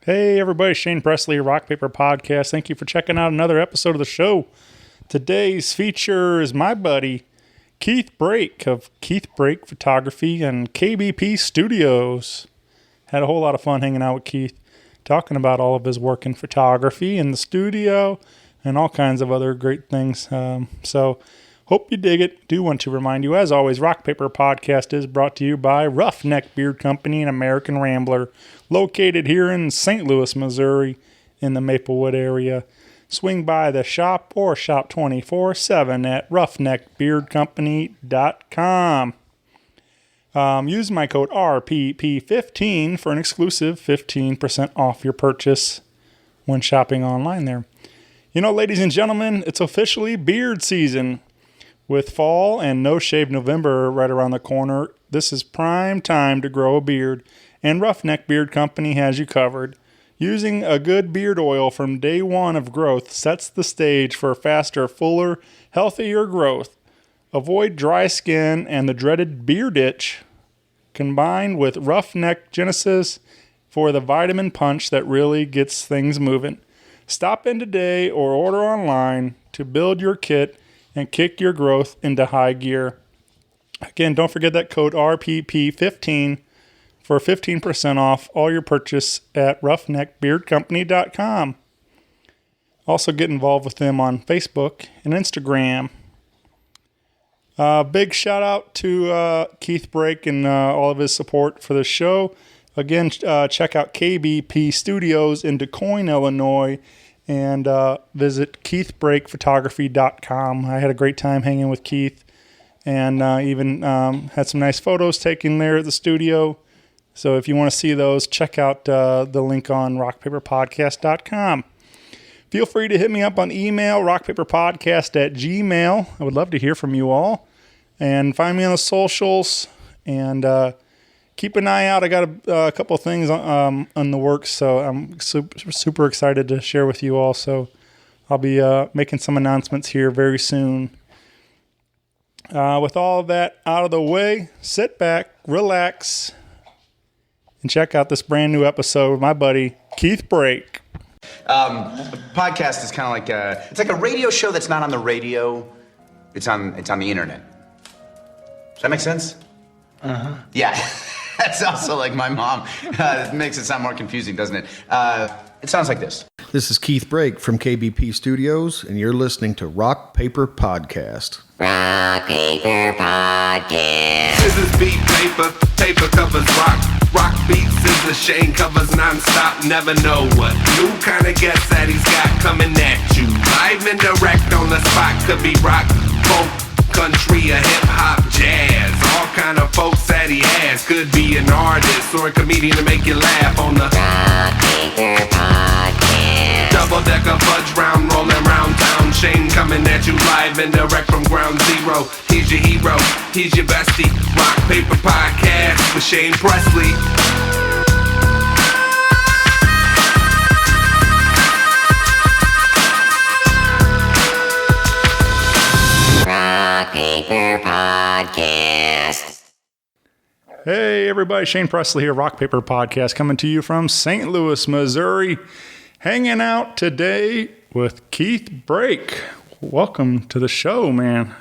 Hey everybody, Shane Presley, Rock Paper Podcast. Thank you for checking out another episode of the show. Today's feature is my buddy Keith Brake of Keith Brake Photography and KBP Studios. Had a whole lot of fun hanging out with Keith, talking about all of his work in photography in the studio and all kinds of other great things. So hope you dig it. Do want to remind you, as always, Rock Paper Podcast is brought to you by Roughneck Beard Company and American Rambler, located here in St. Louis, Missouri, in the Maplewood area. Swing by the shop or shop 24/7 at roughneckbeardcompany.com. Use my code RPP15 for an exclusive 15% off your purchase when shopping online there. You know, ladies and gentlemen, it's officially beard season. With fall and No Shave November right around the corner, this is prime time to grow a beard, and Roughneck Beard Company has you covered. Using a good beard oil from day one of growth sets the stage for faster, fuller, healthier growth. Avoid dry skin and the dreaded beard itch, combined with Roughneck Genesis for the vitamin punch that really gets things moving. Stop in today or order online to build your kit and kick your growth into high gear. Again, don't forget that code RPP15 for 15% off all your purchase at roughneckbeardcompany.com. Also get involved with them on Facebook and Instagram. Big shout out to Keith Brake and all of his support for the show. Again, check out KBP Studios in Quoin, Illinois, and visit keithbrakephotography.com. I had a great time hanging with Keith, and even had some nice photos taken there at the studio. So if you want to see those, check out the link on rockpaperpodcast.com. Feel free to hit me up on email, rockpaperpodcast@gmail. I would love to hear from you all. And find me on the socials, and keep an eye out. I got a couple of things on the works, so I'm super excited to share with you all. So I'll be making some announcements here very soon. With all of that out of the way, sit back, relax, and check out this brand new episode with my buddy Keith Brake. Podcast is kind of like it's like a radio show that's not on the radio. It's on the internet. Does that make sense? Uh-huh. Yeah. That's also like my mom. It makes it sound more confusing, doesn't it? It sounds like this. This is Keith Brake from KBP Studios, and you're listening to Rock Paper Podcast. Rock Paper Podcast. This is beat paper, paper covers rock. Rock beats, scissors, Shane covers non-stop. Never know what new kind of guests that he's got coming at you. Live and direct on the spot. Could be rock, folk, country, or hip-hop, jazz. All kind of folks that he has. Could be an artist or a comedian to make you laugh on the Rock Paper Podcast. double-decker fudge round, rolling round town. Shane coming at you live and direct from ground zero. He's your hero, he's your bestie. Rock Paper Podcast with Shane Presley. Rock Paper Podcast. Hey everybody, Shane Presley here, Rock Paper Podcast, coming to you from St. Louis, Missouri. Hanging out today with Keith Brake. Welcome to the show, man.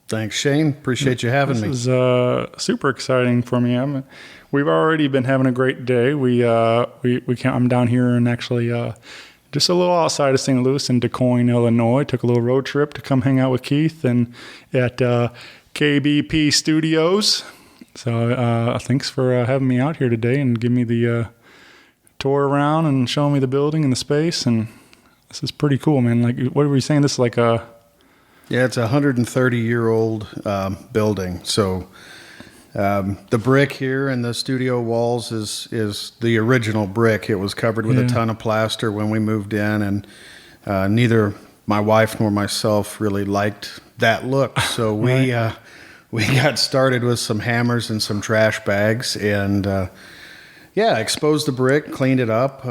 Thanks, Shane. Appreciate you having me. This is super exciting for me. We've already been having a great day. I'm down here and actually just a little outside of St. Louis in Quoin, Illinois. Took a little road trip to come hang out with Keith and at KBP Studios. So thanks for having me out here today and giving me the tour around and showing me the building and the space. And this is pretty cool, man. Like, what were you saying? This is like a... Yeah, it's a 130-year-old building. So the brick here in the studio walls is the original brick. It was covered with a ton of plaster when we moved in, and neither my wife nor myself really liked that look. So we got started with some hammers and some trash bags, and exposed the brick, cleaned it up,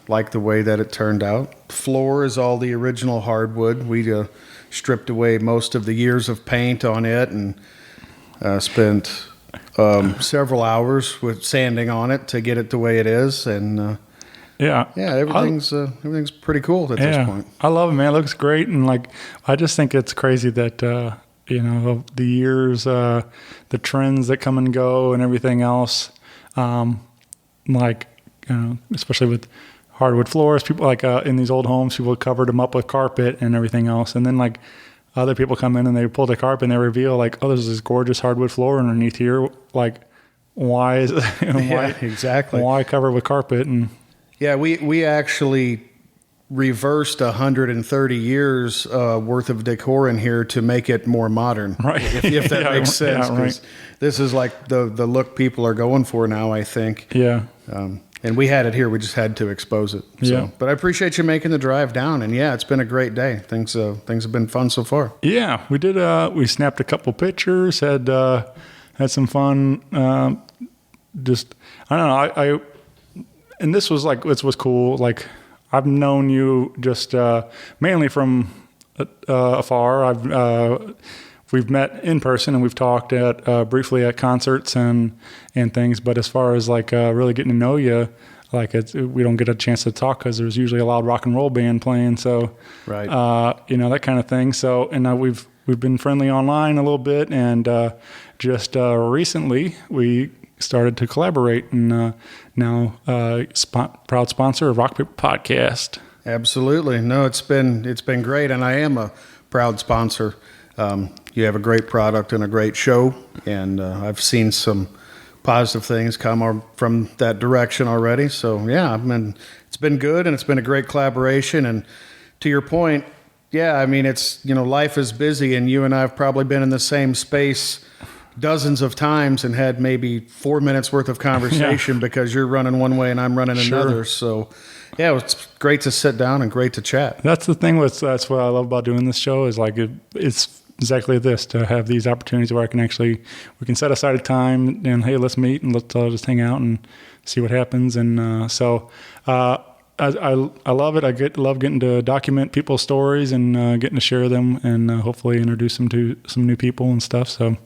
like the way that it turned out. Floor is all the original hardwood. We stripped away most of the years of paint on it and spent several hours with sanding on it to get it the way it is. And Yeah. Yeah, everything's pretty cool at this point. I love it, man. It looks great. And like, I just think it's crazy that, you know, the years, the trends that come and go and everything else. Like, you know, especially with hardwood floors, people like, in these old homes, people covered them up with carpet and everything else. And then like other people come in and they pull the carpet and they reveal like, oh, there's this gorgeous hardwood floor underneath here. Like, why is Yeah, exactly. Why cover with carpet? And Yeah, we actually reversed 130 years worth of decor in here to make it more modern. Right. If that Yeah, makes sense. yeah, 'Cause this is like the look people are going for now, I think. yeah. And we had it here. We just had to expose it. So. Yeah. But I appreciate you making the drive down. And yeah, it's been a great day. Things have been fun so far. Yeah, we did. We snapped a couple pictures. Had some fun. Just I don't know. I and this was cool. Like I've known you just mainly from afar. We've met in person and we've talked at briefly at concerts and things. But as far as like really getting to know you, like we don't get a chance to talk because there's usually a loud rock and roll band playing. So Right. you know, that kind of thing. So and we've been friendly online a little bit, and just recently we started to collaborate, and now proud sponsor of Rock Paper Podcast. Absolutely. No, it's been great. And I am a proud sponsor. You have a great product and a great show. And I've seen some positive things come from that direction already. So yeah, it's been good, and it's been a great collaboration. And to your point, yeah, I mean, it's, you know, life is busy, and you and I have probably been in the same space dozens of times and had maybe 4 minutes worth of conversation because you're running one way and I'm running another. So yeah, it's great to sit down and great to chat. That's the thing that's what I love about doing this show is like it's exactly this, to have these opportunities where we can set aside a time and, hey, let's meet and let's just hang out and see what happens. And so I love it. I love getting to document people's stories and getting to share them and hopefully introduce them to some new people and stuff. So,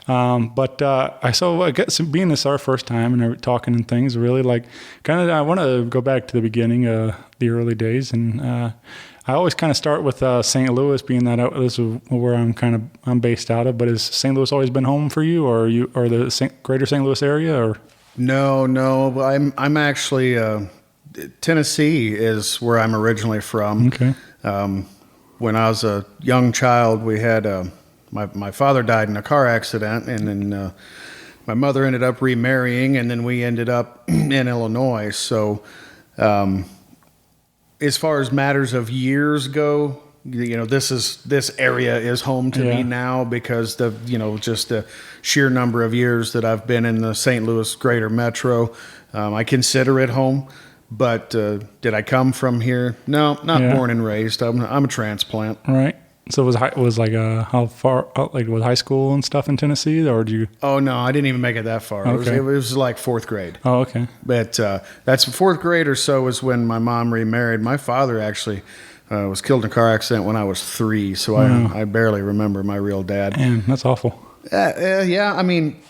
I guess being this our first time and talking and things, really like I want to go back to the beginning, the early days, and I always kind of start with St. Louis, being that this is where I'm based out of. But has St. Louis always been home for you, or the greater St. Louis area, or? No. I'm actually. Tennessee is where I'm originally from. Okay. When I was a young child, we had my father died in a car accident, and then my mother ended up remarrying, and then we ended up in Illinois. So, as far as matters of years go, you know, this area is home to me now because just the sheer number of years that I've been in the St. Louis greater metro. I consider it home. But did I come from here? No, not born and raised. I'm a transplant. Right. So was how far? Like was high school and stuff in Tennessee, or did you? Oh no, I didn't even make it that far. Okay. It was like fourth grade. Oh, okay. But that's fourth grade or so was when my mom remarried. My father actually was killed in a car accident when I was 3, so I barely remember my real dad. Man, that's awful. Yeah, I mean,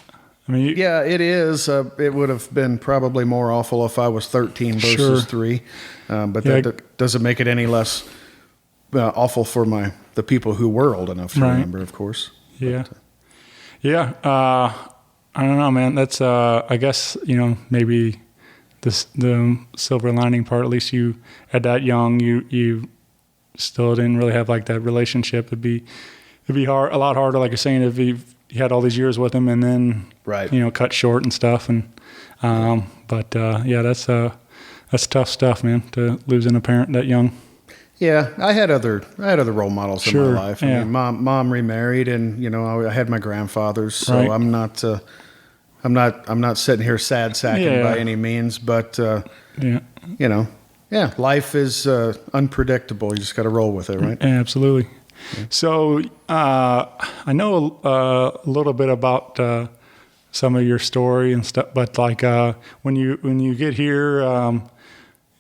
yeah, it is. It would have been probably more awful if I was 13 versus 3. But that doesn't make it any less awful for the people who were old enough to remember, of course. Yeah. I don't know, man. That's, I guess, maybe the silver lining part, at least you, at that young, you still didn't really have like that relationship. It'd be hard, a lot harder, like you're saying, if you had all these years with him and then, cut short and stuff. And, that's tough stuff, man, to losing a parent that young. Yeah, I had other role models in my life. I mean, mom remarried, and I had my grandfathers. So I'm not sitting here sad sacking by any means. But life is unpredictable. You just got to roll with it, right? Yeah, absolutely. Yeah. So I know a little bit about some of your story and stuff, but like when you get here.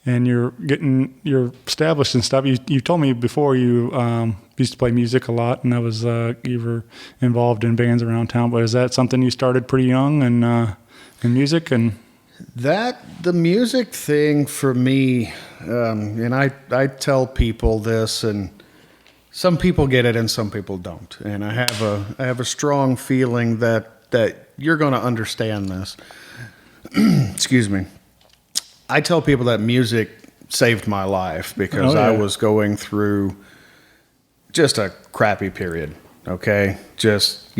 And you're established and stuff. You told me before you used to play music a lot, and that was you were involved in bands around town. But is that something you started pretty young and in music? And The music thing for me, and I tell people this, and some people get it and some people don't. And I have a strong feeling that you're going to understand this. Excuse me. I tell people that music saved my life because I was going through just a crappy period. Okay. Just,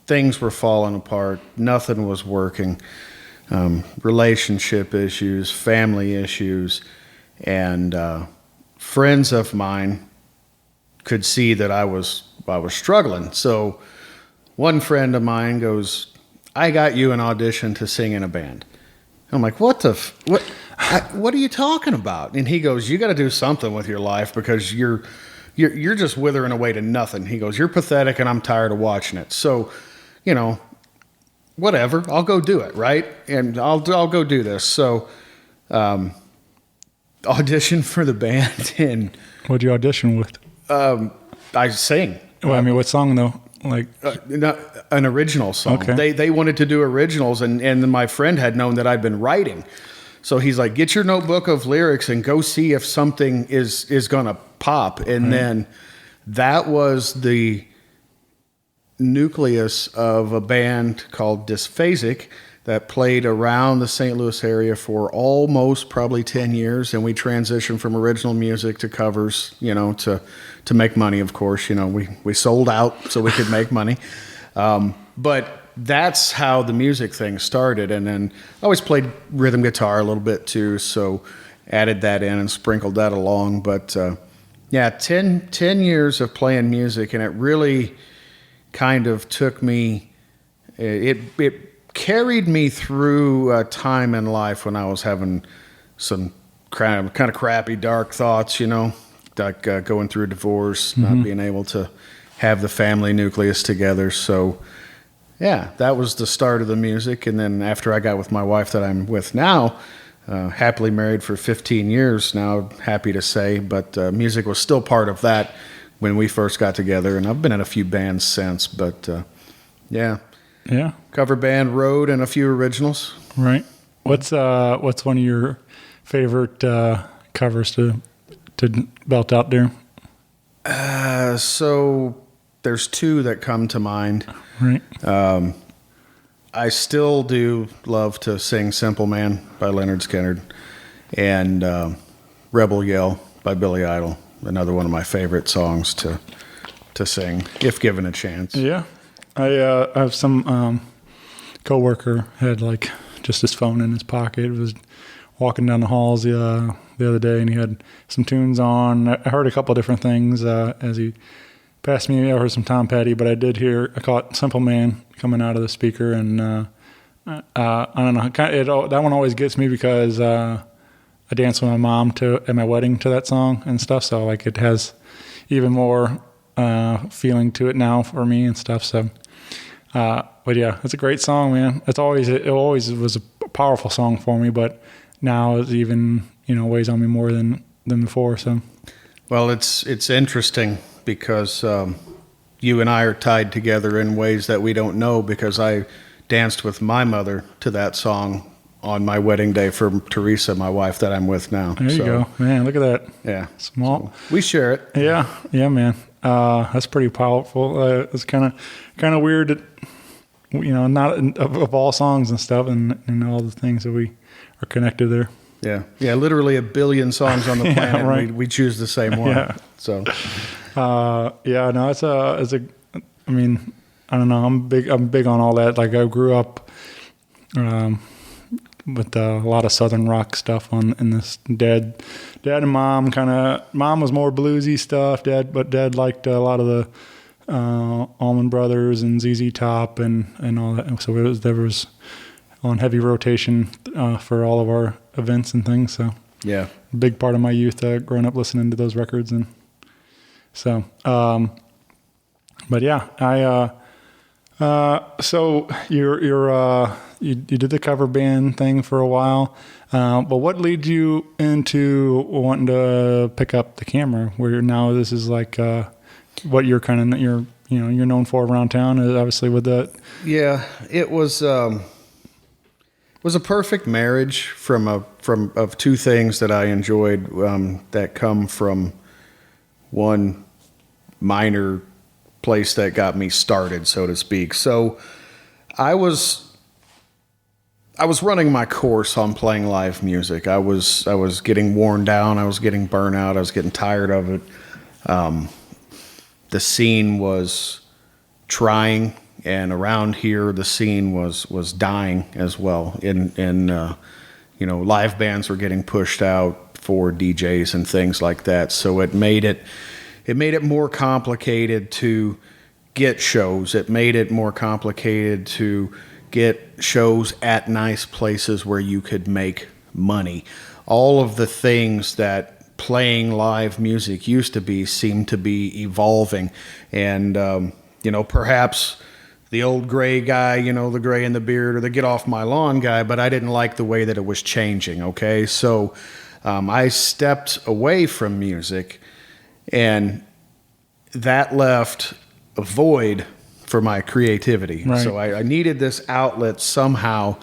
things were falling apart. Nothing was working. Relationship issues, family issues, and friends of mine could see that I was struggling. So one friend of mine goes, "I got you an audition to sing in a band." I'm like, "What what are you talking about?" And he goes, "You got to do something with your life because you're just withering away to nothing." He goes, "You're pathetic, and I'm tired of watching it. So, whatever, I'll go do it, right? And I'll go do this." So, auditioned for the band, and What'd you audition with? I sing. Well, I mean, what song though? Like, Not an original song. Okay. They wanted to do originals, and then my friend had known that I'd been writing. So he's like, "Get your notebook of lyrics and go see if something is going to pop." And then that was the nucleus of a band called Dysphasic that played around the St. Louis area for almost probably 10 years. And we transitioned from original music to covers, to make money, of course. We sold out so we could make money. But that's how the music thing started. And then I always played rhythm guitar a little bit too, so added that in and sprinkled that along. But 10 years of playing music, and it really kind of took me, it carried me through a time in life when I was having some kind of crappy, dark thoughts, like going through a divorce, not being able to have the family nucleus together. So, that was the start of the music. And then after I got with my wife that I'm with now, happily married for 15 years now, happy to say, but music was still part of that when we first got together. And I've been in a few bands since, but yeah, cover band, Road, and a few originals. right. What's one of your favorite covers to belt out there? So there's two that come to mind. Right. I still do love to sing Simple Man by Leonard Skinner and Rebel Yell by Billy Idol, another one of my favorite songs to sing, if given a chance. Yeah. I have some coworker had like just his phone in his pocket, was walking down the halls the other day, and he had some tunes on. I heard a couple of different things as he passed me. I heard some Tom Petty, but I caught Simple Man coming out of the speaker, and I don't know. That one always gets me because I danced with my mom at my wedding to that song and stuff. So like it has even more feeling to it now for me and stuff. So, but yeah, it's a great song, man. It always was a powerful song for me, but now it's even weighs on me more than before. So, well, it's interesting because you and I are tied together in ways that we don't know, because I danced with my mother to that song on my wedding day for Teresa, my wife that I'm with now. There you go, man. Look at that. Yeah, Small. So we share it. Yeah, man. That's pretty powerful. It's kind of weird that not of all songs and stuff, and all the things that we are connected there. Yeah. Literally a billion songs on the planet. Right. We choose the same one. Yeah. So, I mean, I don't know. I'm big on all that. Like I grew up with a lot of Southern rock stuff in this. Dad and mom mom was more bluesy stuff. Dad liked a lot of the Allman Brothers and ZZ Top and all that. So there was on heavy rotation for all of our events and things. So yeah, a big part of my youth growing up listening to those records. And so, but yeah, so you did the cover band thing for a while, but what led you into wanting to pick up the camera, where now this is like what you're you're known for around town, obviously with that? Yeah, it was was a perfect marriage from of two things that I enjoyed that come from one minor place that got me started, so to speak. So I was running my course on playing live music. I was getting worn down. I was getting burnt out. I was getting tired of it. The scene was trying, and around here the scene was dying as well. Live bands were getting pushed out for DJs and things like that. So it made it more complicated to get shows. It made it more complicated to get shows at nice places where you could make money. All of the things that playing live music used to be seemed to be evolving. And, perhaps the old gray guy, the gray in the beard, or the get off my lawn guy, but I didn't like the way that it was changing, okay? So I stepped away from music, and that left a void for my creativity. Right. So I needed this outlet somehow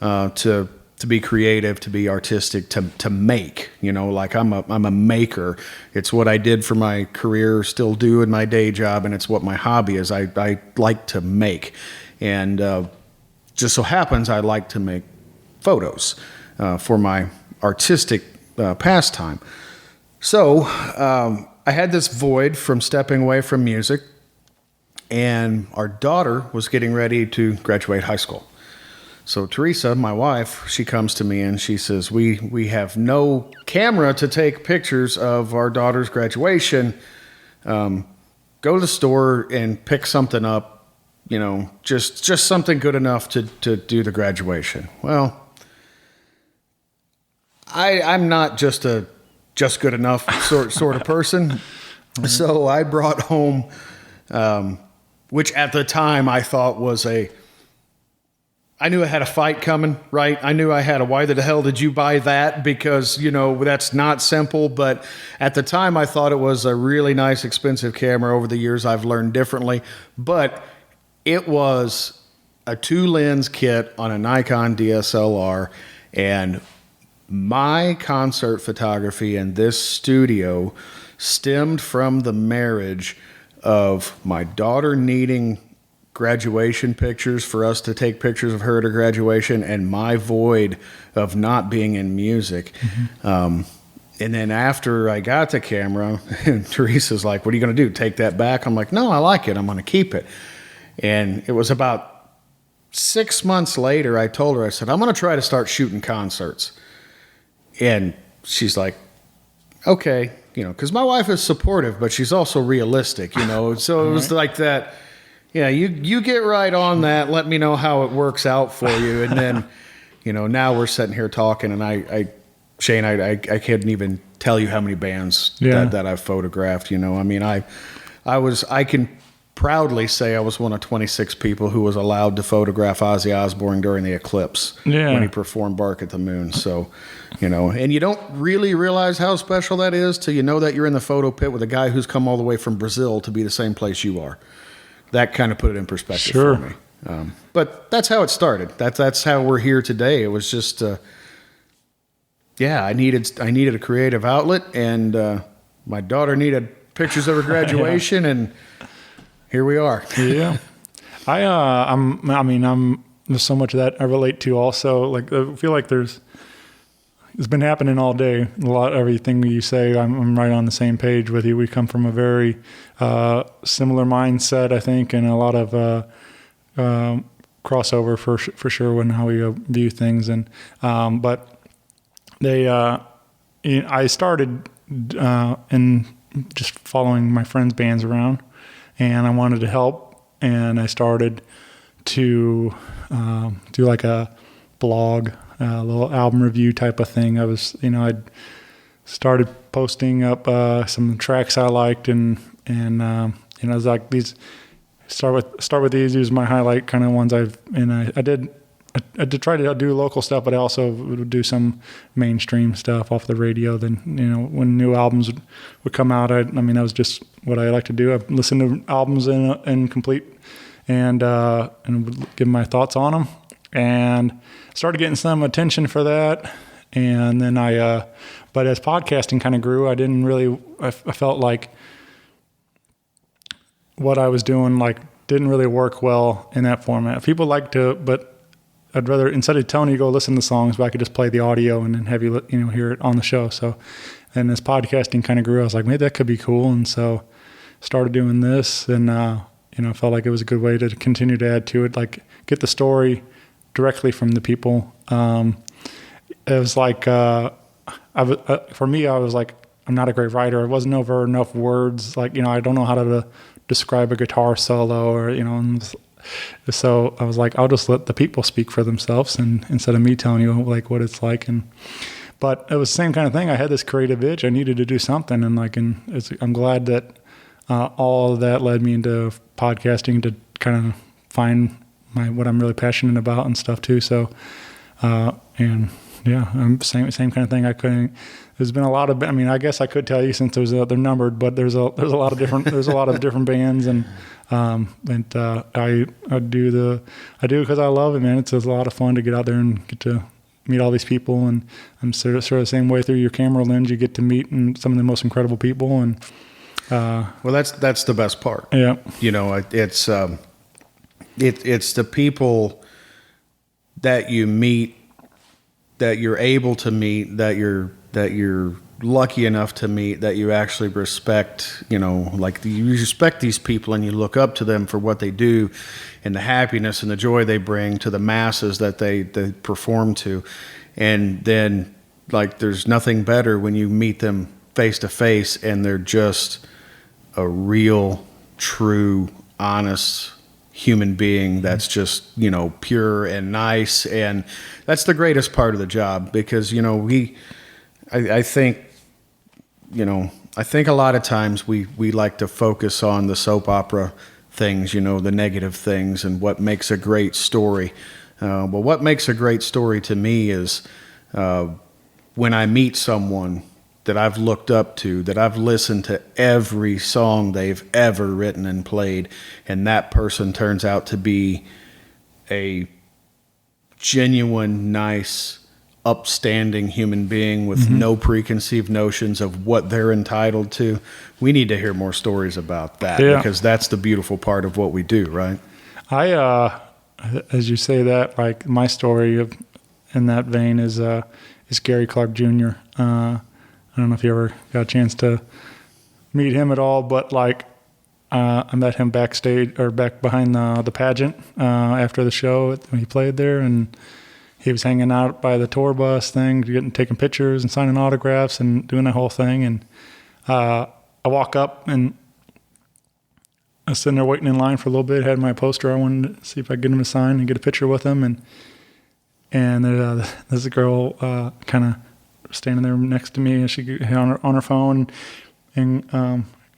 to be creative, to be artistic, to make. Like I'm a maker. It's what I did for my career, still do in my day job, and it's what my hobby is. I like to make, and just so happens I like to make photos for my artistic pastime. So I had this void from stepping away from music, and our daughter was getting ready to graduate high school. So Teresa, my wife, she comes to me and she says, we have no camera to take pictures of our daughter's graduation. Go to the store and pick something up, just something good enough to do the graduation. Well, I'm not just good enough sort of person. So I brought home, which at the time I thought was I knew I had a fight coming, right? I knew I had why the hell did you buy that? Because, that's not simple. But at the time, I thought it was a really nice, expensive camera. Over the years, I've learned differently. But it was a 2-lens kit on a Nikon DSLR. And my concert photography in this studio stemmed from the marriage of my daughter needing graduation pictures for us to take pictures of her at her graduation, and my void of not being in music. Mm-hmm. And then after I got the camera, Teresa's like, what are you going to do? Take that back? I'm like, no, I like it. I'm going to keep it. And it was about 6 months later, I told her, I said, I'm going to try to start shooting concerts. And she's like, okay, because my wife is supportive, but she's also realistic, So it was like that. Yeah, you get right on that. Let me know how it works out for you. And then, now we're sitting here talking, and Shane, I can't even tell you how many bands that I've photographed. I can proudly say I was one of 26 people who was allowed to photograph Ozzy Osbourne during the eclipse when he performed Bark at the Moon. So, and you don't really realize how special that is till you know that you're in the photo pit with a guy who's come all the way from Brazil to be the same place you are. That kind of put it in perspective for me. But that's how it started. That's how we're here today. It was just, I needed a creative outlet, and my daughter needed pictures of her graduation, and here we are. Yeah, there's so much that I relate to. Also, like I feel like it's been happening all day. A lot, everything you say, I'm right on the same page with you. We come from a very similar mindset, I think, and a lot of crossover for sure when how we view things. And but I started in just following my friends' bands around, and I wanted to help, and I started to do like a blog. A little album review type of thing. I'd started posting up some tracks I liked, and I was like, these start with these. These are my highlight kind of ones. I did try to do local stuff, but I also would do some mainstream stuff off the radio. Then when new albums would come out, that was just what I like to do. I listened to albums in complete and would give my thoughts on them. and started getting some attention for that. And then but as podcasting kind of grew, I felt like what I was doing didn't really work well in that format. People like to, but I'd rather, instead of telling you to go listen to songs, but I could just play the audio and then have you hear it on the show. So, and as podcasting kind of grew, I was like, maybe that could be cool. And so started doing this, and felt like it was a good way to continue to add to it, get the story directly from the people. It was like, for me, I was like, I'm not a great writer. I wasn't over enough words. I don't know how to describe a guitar solo or, and so I was like, I'll just let the people speak for themselves, and instead of me telling you what it's like. But it was the same kind of thing. I had this creative itch. I needed to do something. And I'm glad that all of that led me into podcasting to kind of find what I'm really passionate about and stuff too. So, and yeah, I'm same kind of thing. There's been a lot of, I guess I could tell you since they're numbered, but there's a lot of different, different bands, and I do because I love it, man. It's a lot of fun to get out there and get to meet all these people, and I'm sort of the same way through your camera lens. You get to meet some of the most incredible people, and well, that's the best part. Yeah, it's the people that you meet, that you're able to meet, that you're lucky enough to meet, that you actually respect. You respect these people and you look up to them for what they do, and the happiness and the joy they bring to the masses that they perform to. And then there's nothing better when you meet them face to face and they're just a real, true, honest human being that's just, pure and nice. And that's the greatest part of the job, because, I think a lot of times we like to focus on the soap opera things, the negative things, and what makes a great story. But what makes a great story to me is when I meet someone that I've looked up to, that I've listened to every song they've ever written and played, and that person turns out to be a genuine, nice, upstanding human being with no preconceived notions of what they're entitled to. We need to hear more stories about that, because that's the beautiful part of what we do, right? As you say that, my story in that vein is Gary Clark Jr. I don't know if you ever got a chance to meet him at all, but I met him backstage or back behind the pageant after the show when he played there, and he was hanging out by the tour bus thing, taking pictures and signing autographs and doing that whole thing. And I walk up, and I was sitting there waiting in line for a little bit, had my poster. I wanted to see if I could get him to sign and get a picture with him. And there's a girl kind of standing there next to me, and she on her phone, and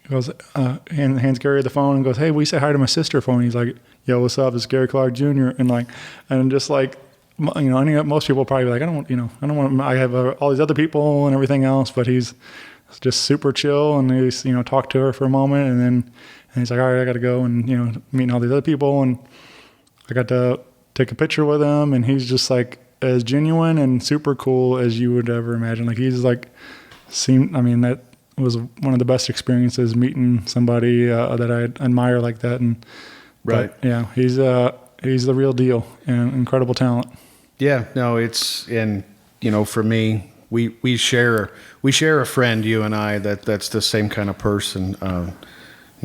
goes hands Gary the phone and goes, "Hey, will you say hi to my sister for me?" He's like, "Yo, what's up? It's Gary Clark Jr." And just most people probably be like, I don't want. I have all these other people and everything else, but he's just super chill, and he's talked to her for a moment, and he's like, all right, I got to go, and meeting all these other people, and I got to take a picture with him, and he's just as genuine and super cool as you would ever imagine. That was one of the best experiences, meeting somebody that I admire like that. And right, but, yeah, he's the real deal and incredible talent. Yeah, no, for me, we share a friend, you and I, that's the same kind of person.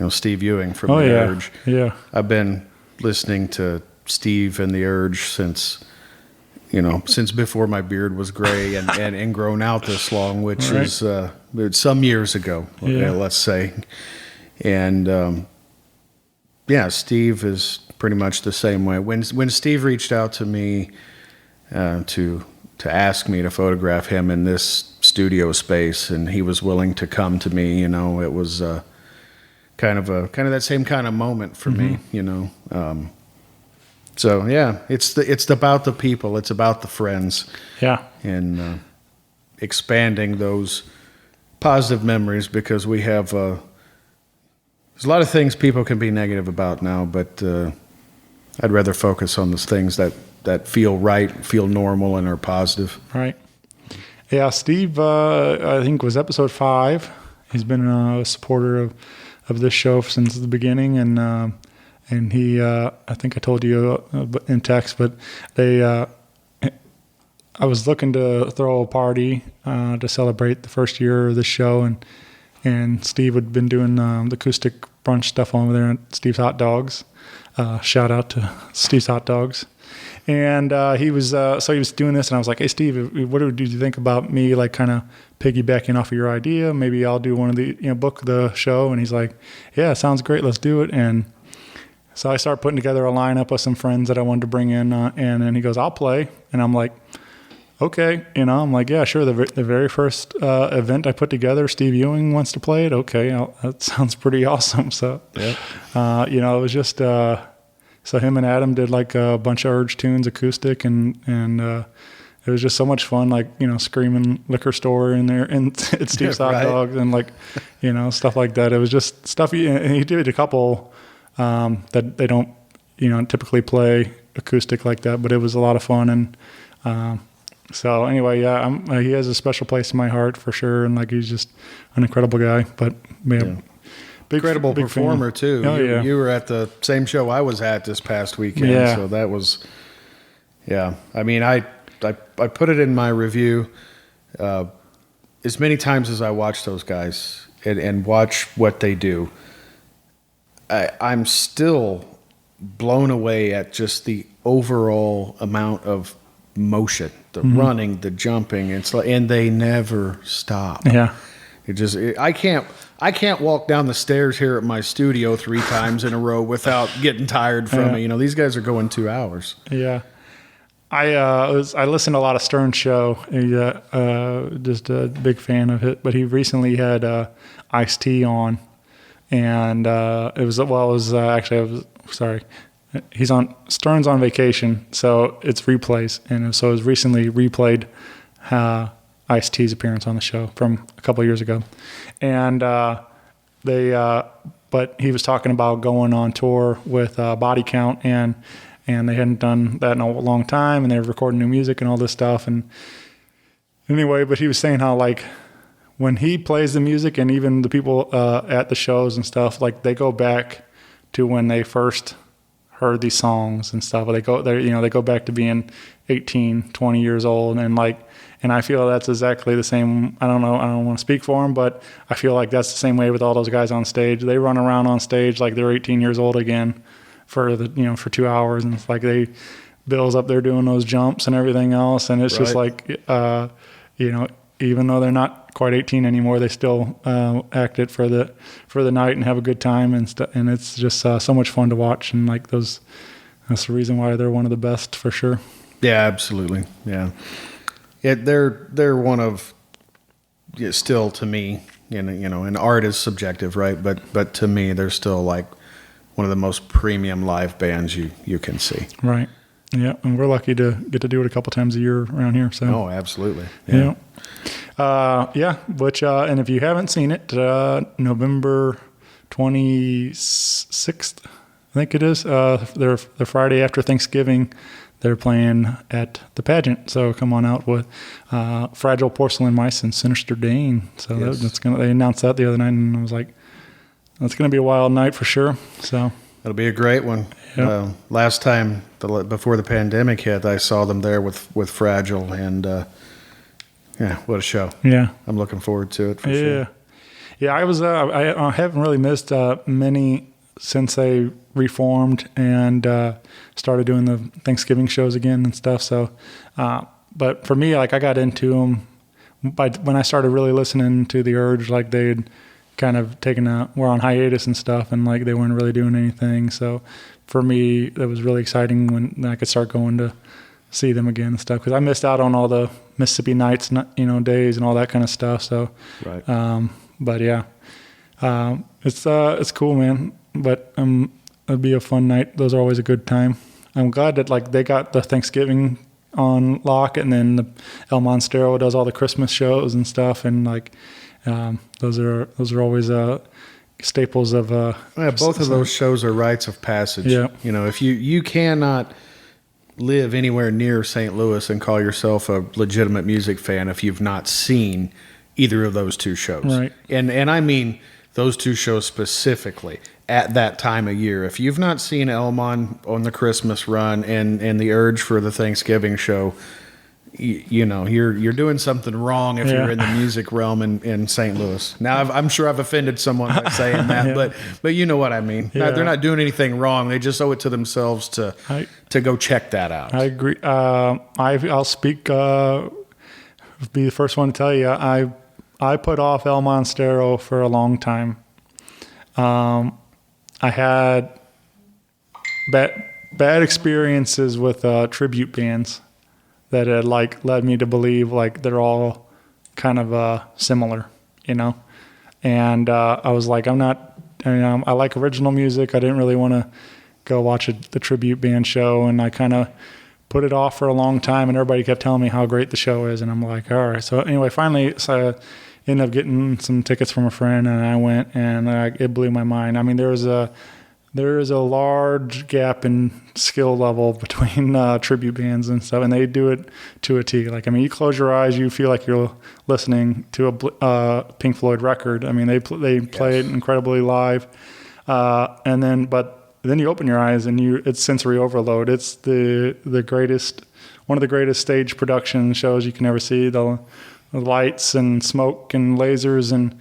Steve Ewing from The Urge. Yeah, I've been listening to Steve and The Urge since before my beard was gray and grown out this long, which is some years ago, let's say. And Steve is pretty much the same way. When Steve reached out to me to ask me to photograph him in this studio space, and he was willing to come to me, it was kind of that same kind of moment for me, So yeah, it's about the people, it's about the friends, and expanding those positive memories, because we have there's a lot of things people can be negative about now, but I'd rather focus on those things that that feel right, feel normal, and are positive. Right. Yeah, Steve, I think was episode 5. He's been a supporter of this show since the beginning, and he, I think I told you in text, but I was looking to throw a party to celebrate the first year of the show, and Steve had been doing the acoustic brunch stuff over there at Steve's Hot Dogs. Shout out to Steve's Hot Dogs. And he was doing this, and I was like, "Hey, Steve, what did you think about me, like, kind of piggybacking off of your idea? Maybe I'll do one of the, book the show." And he's like, "Yeah, sounds great. Let's do it." And so I started putting together a lineup of some friends that I wanted to bring in, and then he goes, "I'll play," and I'm like, "Okay," I'm like, "Yeah, sure." The very first event I put together, Steve Ewing wants to play it. Okay, that sounds pretty awesome. So, yeah. It was just. So him and Adam did like a bunch of Urge tunes acoustic, and it was just so much fun, like, screaming liquor store in there and at Steve's Hot Dogs and like, stuff like that. It was just stuff. And he did a couple that they don't, typically play acoustic like that, but it was a lot of fun. And so anyway, yeah, he has a special place in my heart for sure. And like, he's just an incredible guy, but yeah. Incredible big performer fan. too. Oh, yeah. You were at the same show I was at this past weekend. Yeah. So that was, yeah. I mean, I put it in my review. As many times as I watch those guys and watch what they do, I'm still blown away at just the overall amount of motion, the running, the jumping, and they never stop. Yeah. I can't walk down the stairs here at my studio 3 times in a row without getting tired from it. These guys are going 2 hours. Yeah. I listened to a lot of Stern show. Just a big fan of it. But he recently had Ice-T on, and Stern's on vacation, so it's replays, and so it was recently replayed Ice-T's appearance on the show from a couple of years ago, and but he was talking about going on tour with Body Count, and they hadn't done that in a long time, and they were recording new music and all this stuff. And anyway, but he was saying how, like, when he plays the music, and even the people at the shows and stuff, like, they go back to when they first heard these songs and stuff. They go back to being 18, 20 years old, and I feel that's exactly the same. I don't know. I don't want to speak for them, but I feel like that's the same way with all those guys on stage. They run around on stage like they're 18 years old again for 2 hours, and it's like Bill's up there doing those jumps and everything else, and it's just like, even though they're not quite 18 anymore, they still act it for the night and have a good time and stuff. And it's just so much fun to watch, and like that's the reason why they're one of the best for sure. Yeah, absolutely. Yeah. Yeah, they're one of, still to me, and art is subjective, right? But to me, they're still like one of the most premium live bands you can see. Right. Yeah, and we're lucky to get to do it a couple times a year around here. So. Oh, absolutely. Yeah. Which and if you haven't seen it, November 26th, I think it is. They're the Friday after Thanksgiving. They're playing at the pageant, so come on out with Fragile Porcelain Mice and Sinister Dane. So yes. They announced that the other night, and I was like, that's gonna be a wild night for sure. So it'll be a great one. Yep. Last time before the pandemic hit, I saw them there with Fragile, and what a show. Yeah, I'm looking forward to it for sure. Yeah, I was. I haven't really missed many since they reformed and started doing the Thanksgiving shows again and stuff. So, but for me, like, I got into them when I started really listening to the Urge. Like, they'd kind of were on hiatus and stuff, and like they weren't really doing anything. So for me, it was really exciting when I could start going to see them again and stuff, because I missed out on all the Mississippi Nights, days and all that kind of stuff. So, right. But yeah, it's cool, man. But it'd be a fun night. Those are always a good time. I'm glad that like they got the Thanksgiving on lock, and then the El Monstero does all the Christmas shows and stuff, and like those are always staples of. Both of those shows are rites of passage. Yeah. If you cannot live anywhere near St. Louis and call yourself a legitimate music fan if you've not seen either of those two shows. Right. And I mean those two shows specifically at that time of year. If you've not seen Elmon on the Christmas run and the Urge for the Thanksgiving show, you know, you're doing something wrong if you're in the music realm in St. Louis. Now, I'm sure I've offended someone by saying that, but you know what I mean. Yeah. They're not doing anything wrong. They just owe it to themselves to go check that out. I agree. I'll speak. Be the first one to tell you. I put off El Monstero for a long time. I had bad experiences with tribute bands that had like led me to believe like they're all kind of similar, you know. And I was like, I'm not. I like original music. I didn't really want to go watch the tribute band show, and I kind of put it off for a long time. And everybody kept telling me how great the show is, and I'm like, all right. So anyway, finally, I ended up getting some tickets from a friend, and I went, and it blew my mind. I mean, there is a large gap in skill level between tribute bands and stuff, and they do it to a T. Like, I mean, you close your eyes, you feel like you're listening to a Pink Floyd record. I mean, they play it incredibly live, but then you open your eyes and it's sensory overload. It's the greatest, one of the greatest stage production shows you can ever see. The lights and smoke and lasers, and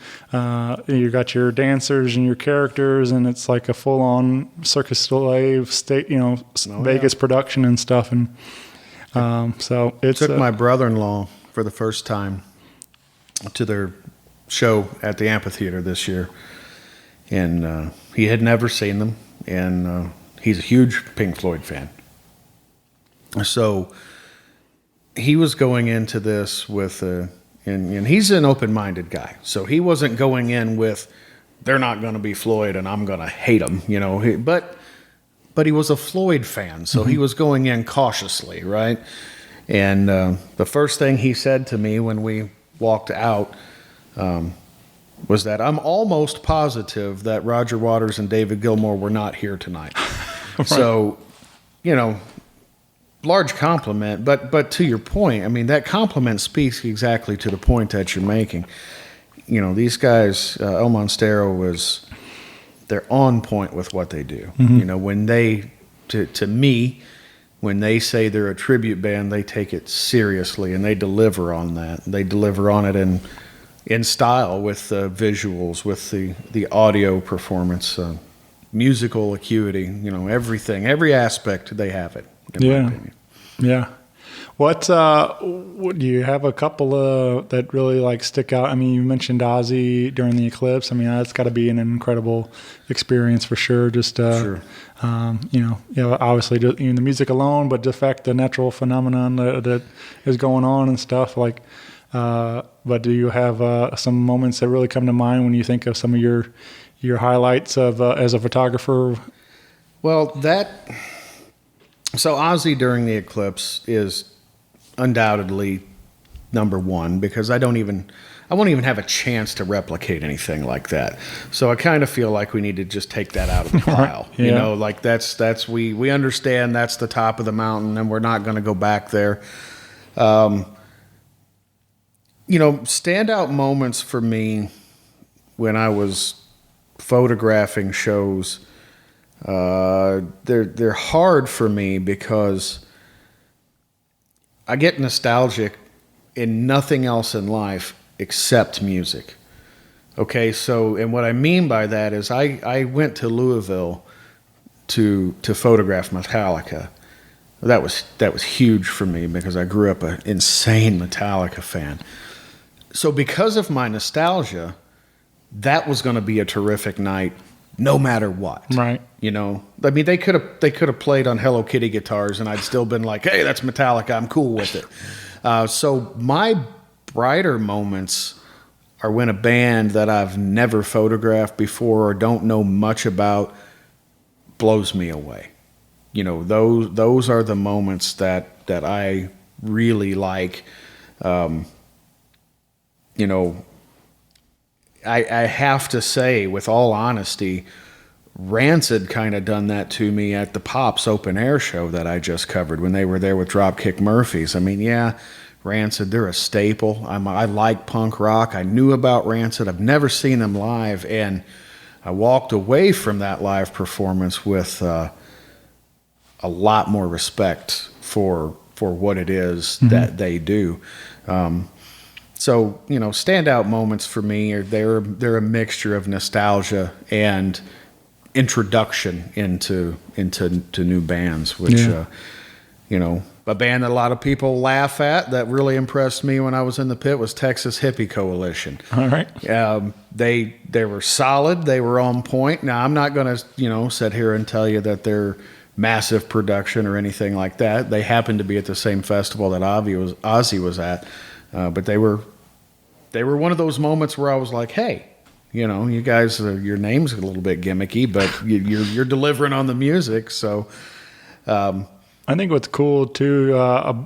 you got your dancers and your characters, and it's like a full-on Circus du Soleil state, Vegas production and stuff. And so it took my brother-in-law for the first time to their show at the amphitheater this year, and he had never seen them, and he's a huge Pink Floyd fan. So he was going into this with and he's an open-minded guy, so he wasn't going in with, they're not going to be Floyd and I'm going to hate them, but he was a Floyd fan, so he was going in cautiously, right? And the first thing he said to me when we walked out was that I'm almost positive that Roger Waters and David Gilmour were not here tonight. Right. So, large compliment, but to your point, I mean, that compliment speaks exactly to the point that you're making. These guys, El Monstero they're on point with what they do. When they, to me, when they say they're a tribute band, they take it seriously and they deliver on that. They deliver on it in style, with the visuals, with the audio performance, musical acuity, everything, every aspect, they have it. In my opinion. Yeah. What do you have a couple that really like stick out? I mean, you mentioned Ozzy during the eclipse. I mean, that's got to be an incredible experience for sure. Just sure. Obviously the music alone, but the fact, the natural phenomenon that is going on and stuff like. But do you have some moments that really come to mind when you think of some of your highlights of as a photographer? Well, so Ozzy during the eclipse is undoubtedly number one, because I won't even have a chance to replicate anything like that. So I kind of feel like we need to just take that out of the pile. Yeah. Like that's we understand that's the top of the mountain and we're not going to go back there. Standout moments for me when I was photographing shows, they're hard for me because I get nostalgic in nothing else in life except music. Okay, so, and what I mean by that is I went to Louisville to photograph Metallica. That was huge for me because I grew up an insane Metallica fan. So because of my nostalgia, that was going to be a terrific night no matter what. Right. I mean, they could have played on Hello Kitty guitars and I'd still been like, hey, that's Metallica, I'm cool with it. So my brighter moments are when a band that I've never photographed before or don't know much about blows me away. Those are the moments that I really like. I have to say, with all honesty, Rancid kind of done that to me at the Pops open air show that I just covered when they were there with Dropkick Murphys. I mean, yeah, Rancid, they're a staple. I like punk rock. I knew about Rancid. I've never seen them live, and I walked away from that live performance with a lot more respect for what it is that they do. So, you know, standout moments for me they're a mixture of nostalgia and introduction into new bands, which you know, a band that a lot of people laugh at that really impressed me when I was in the pit was Texas Hippie Coalition. All right. They were solid. They were on point. Now, I'm not going to, you know, sit here and tell you that they're massive production or anything like that. They happened to be at the same festival that Ozzy was at, but they were one of those moments where I was like, hey, you know, you guys, your name's a little bit gimmicky, but you're delivering on the music. So, I think what's cool too,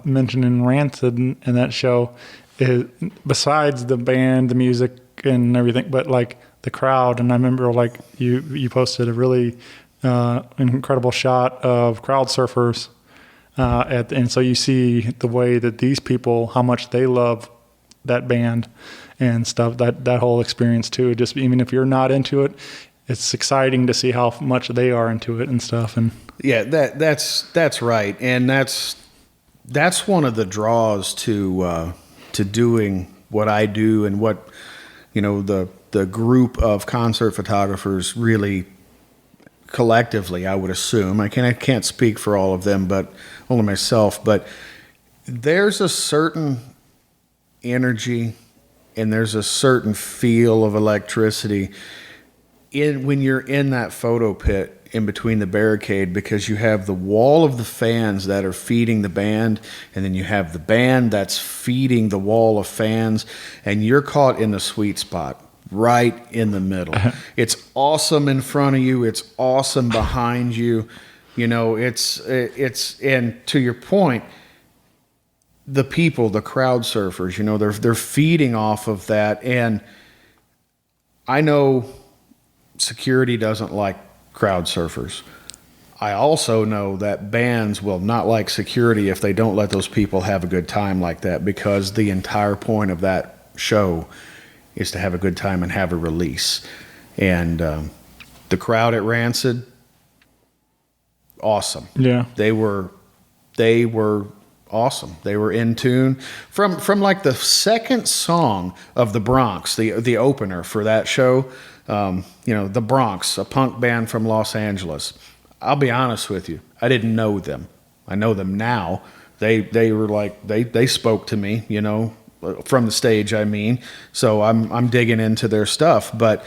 mentioning Rancid in that show, is besides the band, the music, and everything, but like the crowd. And I remember like you posted a really incredible shot of crowd surfers, and so you see the way that these people, how much they love that band and stuff, that whole experience too. Just even if you're not into it, it's exciting to see how much they are into it and stuff. And yeah, that's right, and that's one of the draws to doing what I do, and what, you know, the group of concert photographers really collectively, I would assume. I can't speak for all of them, but only myself. But there's a certain energy and there's a certain feel of electricity when you're in that photo pit in between the barricade, because you have the wall of the fans that are feeding the band, and then you have the band that's feeding the wall of fans, and you're caught in the sweet spot right in the middle. It's awesome in front of you. It's awesome behind you. You know, it's and to your point, the people, the crowd surfers, you know, they're feeding off of that. And I know security doesn't like crowd surfers. I also know that bands will not like security if they don't let those people have a good time like that, because the entire point of that show is to have a good time and have a release. And the crowd at Rancid, awesome. yeah, They were awesome. They were in tune from like the second song of the Bronx, the opener for that show. You know, the Bronx, a punk band from Los Angeles. I'll be honest with you, I didn't know them. I know them now. They were like they spoke to me, you know, from the stage, I mean. So I'm digging into their stuff, but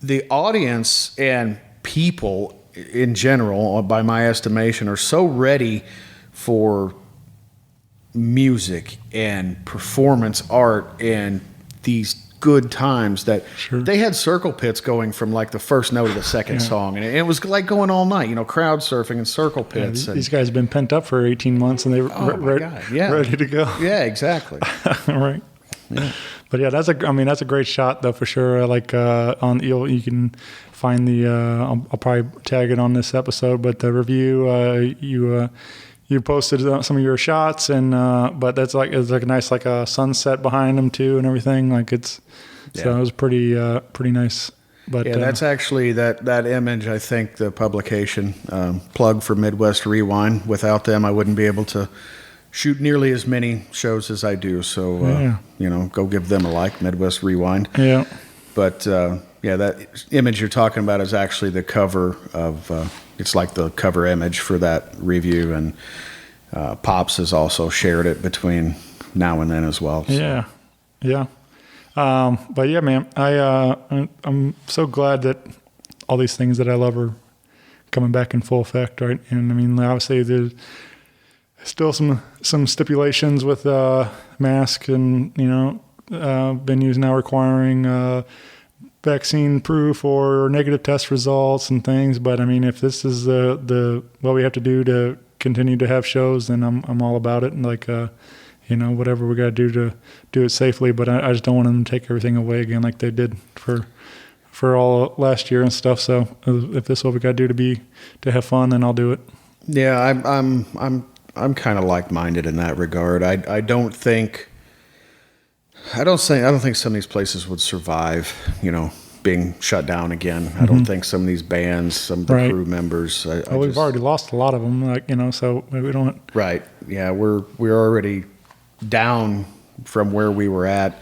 the audience and people in general, by my estimation, are so ready for music and performance art and these good times that they had circle pits going from like the first note of the second song, and it was like going all night, you know, crowd surfing and circle pits. These guys have been pent up for 18 months and they were ready to go. Yeah, exactly. Right. Yeah. But yeah, that's a great shot though, for sure. Like you can find the I'll probably tag it on this episode, but the review you posted some of your shots, and but it's like a nice like a sunset behind them too and everything. Like so it was pretty nice. But yeah, that's actually that image. I think the publication plug for Midwest Rewind. Without them, I wouldn't be able to shoot nearly as many shows as I do. So you know, go give them a like, Midwest Rewind. Yeah. But yeah, that image you're talking about is actually the cover of. It's like the cover image for that review, and Pops has also shared it between now and then as well. So. Yeah. But yeah, man, I'm so glad that all these things that I love are coming back in full effect, right? And I mean, obviously there's still some stipulations with mask, and you know, venues now requiring vaccine proof or negative test results and things. But I mean, if this is the what we have to do to continue to have shows, then I'm all about it. And like, you know, whatever we got to do it safely. But I just don't want them to take everything away again like they did for for all last year and stuff. So if this is what we got to do to have fun, then I'll do it. Yeah, I'm kind of like-minded in that regard. I don't think some of these places would survive, being shut down again. I don't think some of these bands, some of the crew members. We've already lost a lot of them, so we don't. Right. Yeah, we're already down from where we were at.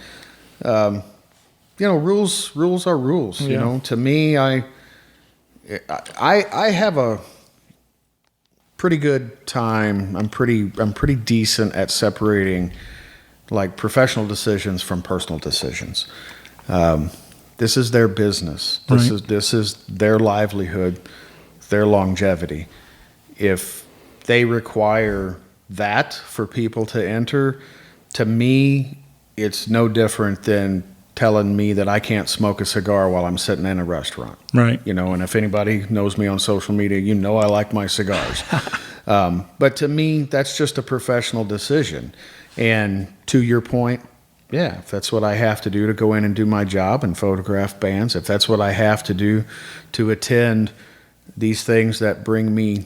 Rules are rules. Yeah. To me, I have a pretty good time. I'm pretty decent at separating like professional decisions from personal decisions. This is their business. This is their livelihood, their longevity. If they require that for people to enter, to me, it's no different than telling me that I can't smoke a cigar while I'm sitting in a restaurant. Right. And if anybody knows me on social media, I like my cigars. But to me, that's just a professional decision. And to your point, yeah, if that's what I have to do to go in and do my job and photograph bands, if that's what I have to do to attend these things that bring me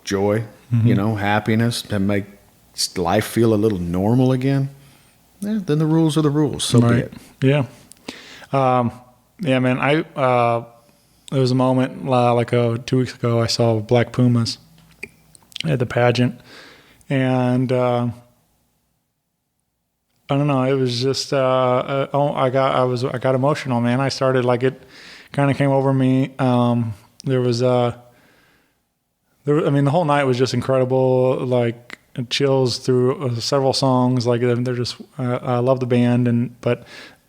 joy, happiness, and make life feel a little normal again, then the rules are the rules. So be it. Yeah. Yeah, man. There was a moment like 2 weeks ago, I saw Black Pumas at the pageant, and I don't know. It was just I got emotional, man. I started it kind of came over me. There was the whole night was just incredible. Like chills through several songs. Like they're just I love the band, but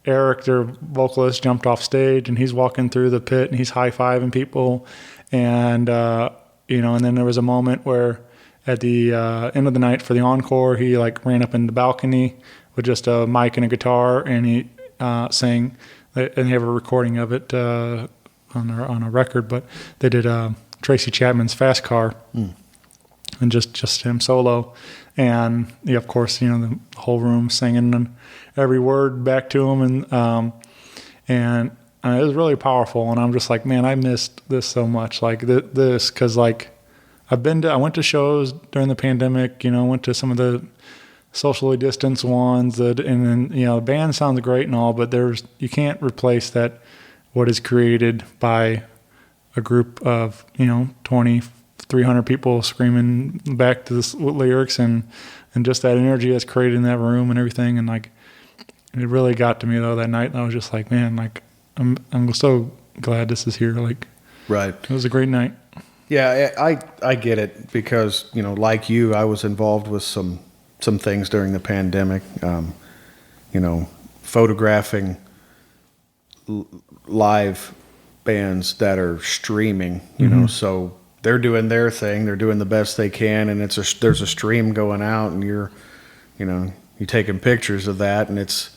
Eric, their vocalist, jumped off stage and he's walking through the pit and he's high-fiving people, and and then there was a moment where at the end of the night for the encore, he ran up in the balcony with just a mic and a guitar, and he sang. And they have a recording of it on a record, but they did Tracy Chapman's "Fast Car," and just him solo, and of course, the whole room singing every word back to him, and it was really powerful. And I'm just like, man, I missed this so much, this, because I went to shows during the pandemic, went to some of the socially distanced ones, and then the band sounds great and all, but you can't replace that what is created by a group of 2,300 people screaming back to the lyrics, and just that energy that's created in that room and everything. And it really got to me though that night, and I was just like, man, I'm so glad this is here. Right, it was a great night. Yeah, I get it, because like you, I was involved with some things during the pandemic, photographing live bands that are streaming, so they're doing their thing, they're doing the best they can, and there's a stream going out, and you're taking pictures of that, and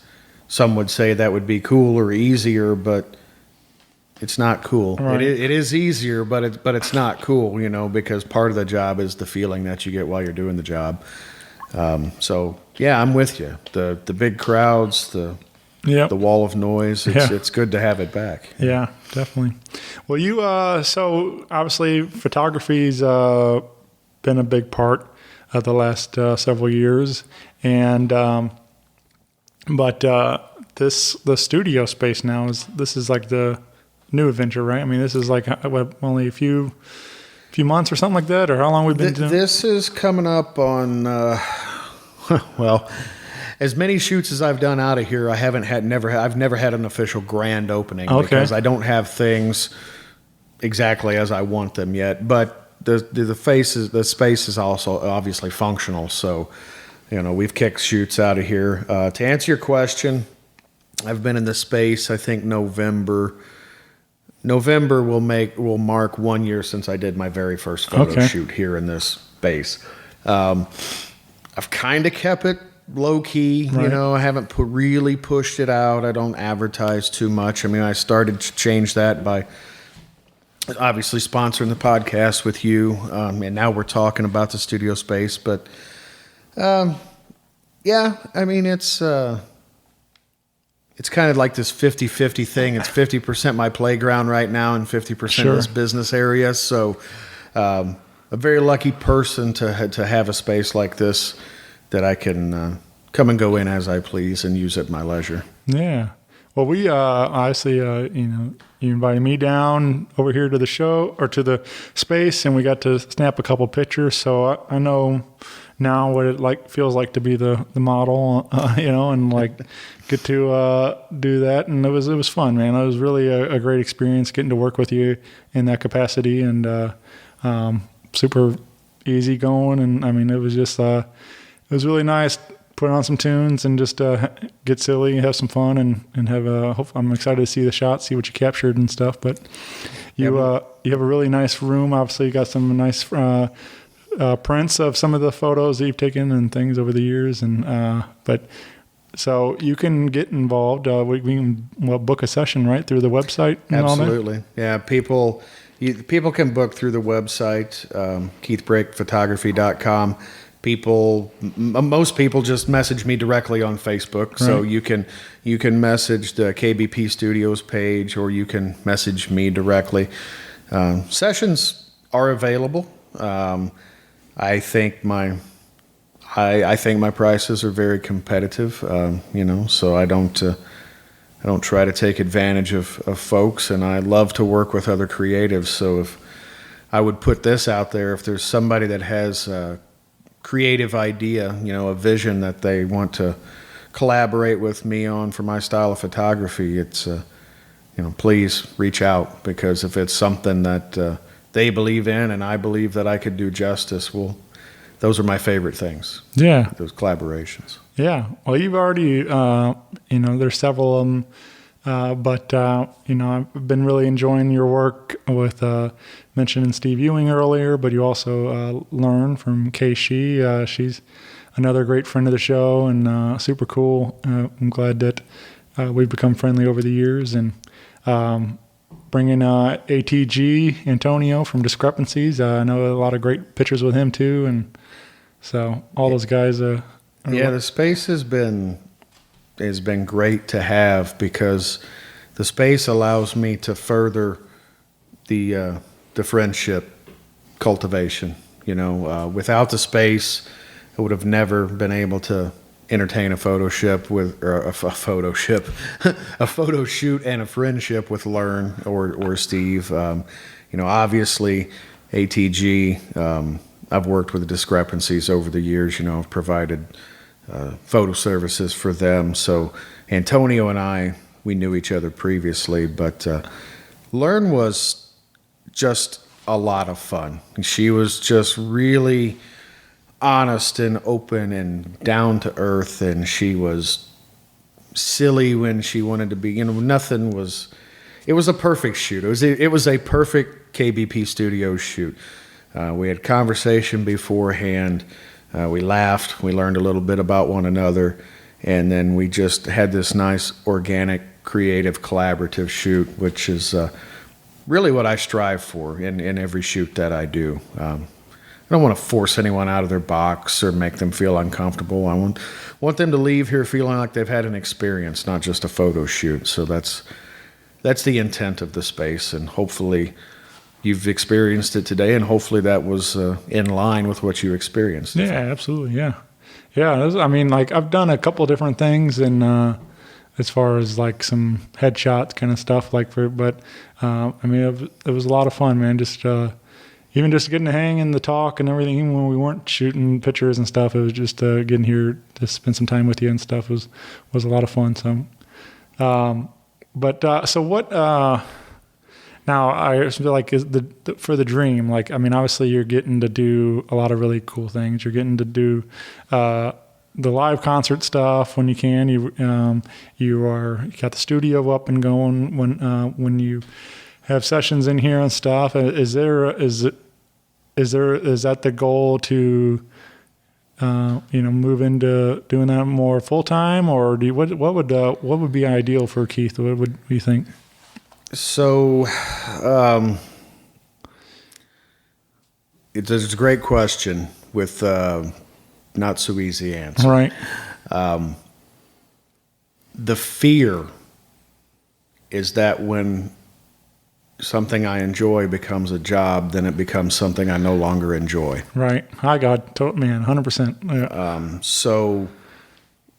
some would say that would be cool or easier, but it's not cool. Right. It is easier, but it's not cool, because part of the job is the feeling that you get while you're doing the job. So yeah, I'm with you. The big crowds, the wall of noise. It's good to have it back. Yeah, definitely. Well, you so obviously photography's been a big part of the last several years, and but the studio space now is the new adventure, right? I mean, this is only a few months or something like that, or how long we've been doing? This is coming up on, well, as many shoots as I've done out of here, I've never had an official grand opening, because I don't have things exactly as I want them yet. But the space is also obviously functional, so we've kicked shoots out of here. To answer your question, I've been in the space. I think November will mark 1 year since I did my very first photo shoot here in this space. I've kind of kept it low key, right. I haven't really pushed it out. I don't advertise too much. I mean, I started to change that by obviously sponsoring the podcast with you, and now we're talking about the studio space. But yeah, I mean, it's it's kind of like this 50-50 thing. It's 50% my playground right now and 50% this business area. So a very lucky person to have a space like this that I can come and go in as I please and use at my leisure. Yeah. Well, we obviously, you invited me down over here to the show or to the space, and we got to snap a couple pictures. So I know now what it feels like to be the model, and get to do that. And it was fun, man. It was really a great experience getting to work with you in that capacity, and super easy going. And I mean, it was just it was really nice. Put on some tunes and just get silly, have some fun, and have I'm excited to see the shots, see what you captured and stuff. But you have a really nice room. Obviously, you got some nice prints of some of the photos that you've taken and things over the years. And but so you can get involved. We can book a session right through the website. And Absolutely, all that. yeah. People can book through the website, KeithBrakePhotography.com. Most people just message me directly on Facebook. Right. So you can message the KBP Studios page, or you can message me directly. Sessions are available. I think my prices are very competitive. So I don't try to take advantage of folks, and I love to work with other creatives. So if I would put this out there, if there's somebody that has creative idea, a vision that they want to collaborate with me on for my style of photography, it's, please reach out, because if it's something that they believe in and I believe that I could do justice, well, those are my favorite things. Yeah. Those collaborations. Yeah. Well, you've already, there's several of them, but I've been really enjoying your work with, mentioning Steve Ewing earlier, but you also learn from Kay Shee. She's another great friend of the show, and super cool. I'm glad that we've become friendly over the years, and bringing ATG Antonio from Discrepancies. I know a lot of great pictures with him too, and so all those guys. The space has been great to have, because the space allows me to further the friendship cultivation. Without the space, I would have never been able to entertain a photo shoot and a friendship with Learn or Steve. Obviously ATG, I've worked with Discrepancies over the years. I've provided photo services for them. So Antonio and I, we knew each other previously, but Learn was just a lot of fun. She was just really honest and open and down to earth, and she was silly when she wanted to be. It was a perfect shoot. It was a perfect KBP Studios shoot. We had conversation beforehand. We laughed. We learned a little bit about one another, and then we just had this nice, organic, creative, collaborative shoot, which is really what I strive for in every shoot that I do. I don't want to force anyone out of their box or make them feel uncomfortable. I want them to leave here feeling like they've had an experience, not just a photo shoot. So that's the intent of the space, and hopefully you've experienced it today, and hopefully that was in line with what you experienced. Yeah, absolutely. Yeah. I've done a couple different things, and as far as some headshots kind of stuff, it was a lot of fun, man. Just even just getting to hang and the talk and everything, even when we weren't shooting pictures and stuff, it was just getting here to spend some time with you and stuff was a lot of fun. So, so what? Now I feel like is for the dream. Obviously you're getting to do a lot of really cool things. You're getting to do the live concert stuff when you can. You got the studio up and going when you have sessions in here and stuff. Is that the goal to move into doing that more full time, or what would be ideal for Keith? What would you think? So, it's a great question with not so easy answer. Right. the fear is that when something I enjoy becomes a job, then it becomes something I no longer enjoy. Right. Hi, God. Man, 100%. Yeah. So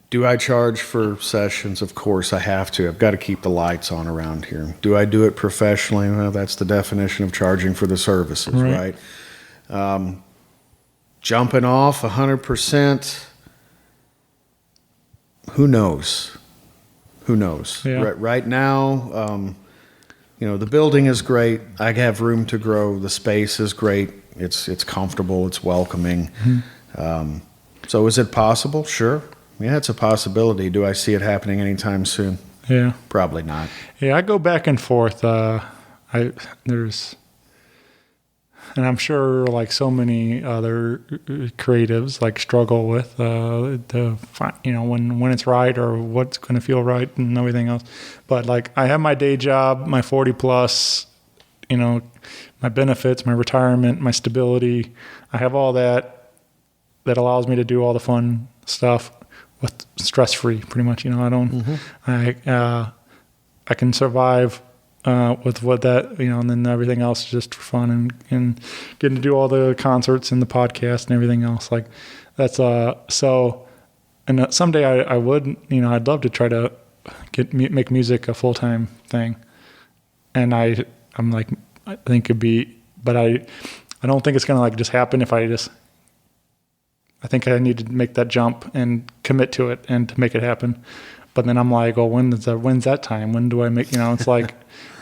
do I charge for sessions? Of course I have to. I've got to keep the lights on around here. Do I do it professionally? Well, that's the definition of charging for the services, right? Jumping off 100%, who knows? Who knows? Yeah. Right now, the building is great. I have room to grow. The space is great. It's comfortable. It's welcoming. So is it possible? Sure. Yeah, it's a possibility. Do I see it happening anytime soon? Yeah. Probably not. Yeah, I go back and forth. And I'm sure like so many other creatives like struggle with when it's right or what's going to feel right and everything else. But like I have my day job, my 40 plus, my benefits, my retirement, my stability. I have all that allows me to do all the fun stuff with stress free pretty much. I don't, I can survive with what that, and then everything else is just for fun and getting to do all the concerts and the podcast and everything else. Like that's, someday I would, I'd love to try to make music a full-time thing. And I'm like, I think it'd be, but I don't think it's going to like just happen if I think I need to make that jump and commit to it and to make it happen. But then I'm like, when's that time? When do I make, it's like,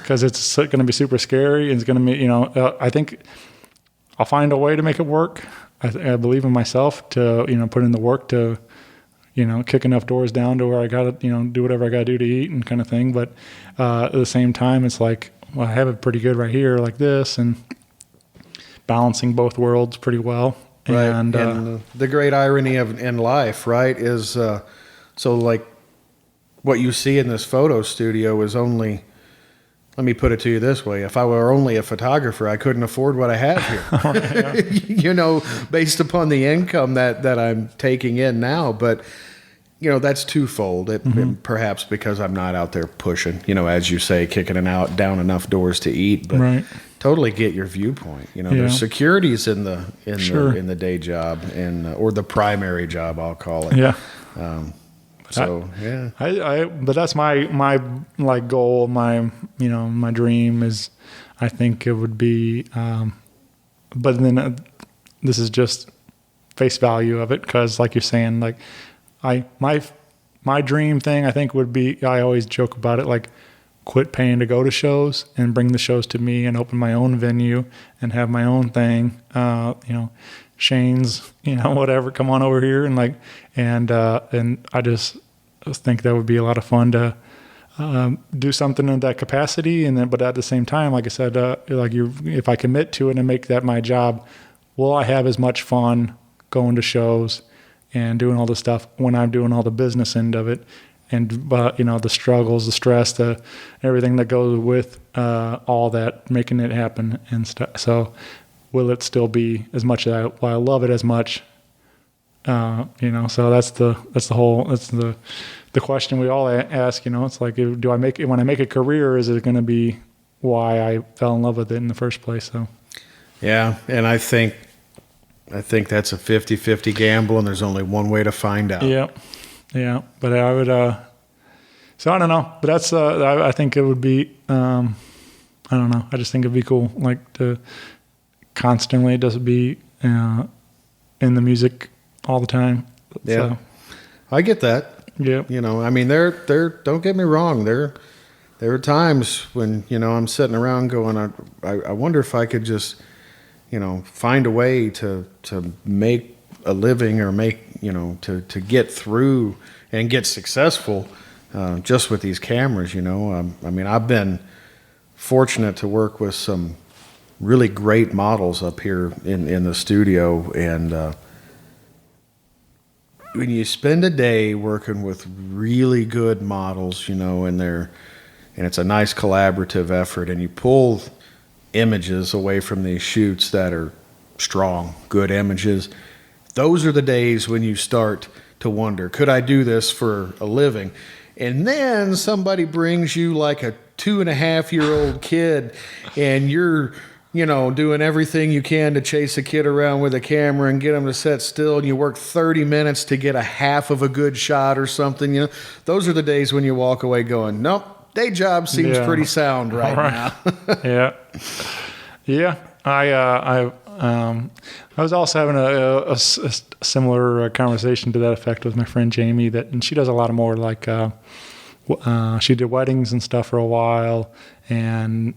because it's going to be super scary. And it's going to be, I think I'll find a way to make it work. I believe in myself to, put in the work to, kick enough doors down to where I got to, do whatever I got to do to eat and kind of thing. But at the same time, it's like, well, I have it pretty good right here like this and balancing both worlds pretty well. Right. And the great irony in life, right, is so like what you see in this photo studio is only, let me put it to you this way. If I were only a photographer, I couldn't afford what I have here, based upon the income that I'm taking in now. But, that's twofold. Perhaps because I'm not out there pushing, as you say, kicking down enough doors to eat. But totally get your viewpoint. There's securities in the day job or the primary job, I'll call it. Yeah. But that's my like goal, my dream is, I think it would be, but then this is just face value of it. 'Cause like you're saying, like my dream thing, I think would be, I always joke about it, like quit paying to go to shows and bring the shows to me and open my own venue and have my own thing, Shane's, whatever, come on over here. And and I just think that would be a lot of fun to do something in that capacity. And then, but at the same time, like I said, if I commit to it and make that my job, will I have as much fun going to shows and doing all the stuff when I'm doing all the business end of it? And, the struggles, the stress, everything that goes with all that, making it happen and stuff. So will it still be as much as I love it as much? So that's the question we all ask, it's like, do I make it, when I make a career, is it going to be why I fell in love with it in the first place? So, yeah. And I think that's a 50-50 gamble and there's only one way to find out. Yeah. Yeah. But I would, so I don't know, but that's, I think it would be, I don't know. I just think it'd be cool, like to constantly just be, in the music all the time. Yeah. So, I get that. yeah. There, don't get me wrong. There are times when, I'm sitting around going, I wonder if I could just, find a way to make a living or make, to get through and get successful, just with these cameras, I've been fortunate to work with some really great models up here in the studio. And, when you spend a day working with really good models, and it's a nice collaborative effort, and you pull images away from these shoots that are strong, good images, those are the days when you start to wonder, could I do this for a living? And then somebody brings you like a 2.5-year-old kid, and you're, doing everything you can to chase a kid around with a camera and get him to sit still, and you work 30 minutes to get a half of a good shot or something. Those are the days when you walk away going, nope, day job seems pretty sound right now. Yeah. Yeah. I was also having a similar conversation to that effect with my friend Jamie, and she does a lot of more like, she did weddings and stuff for a while, and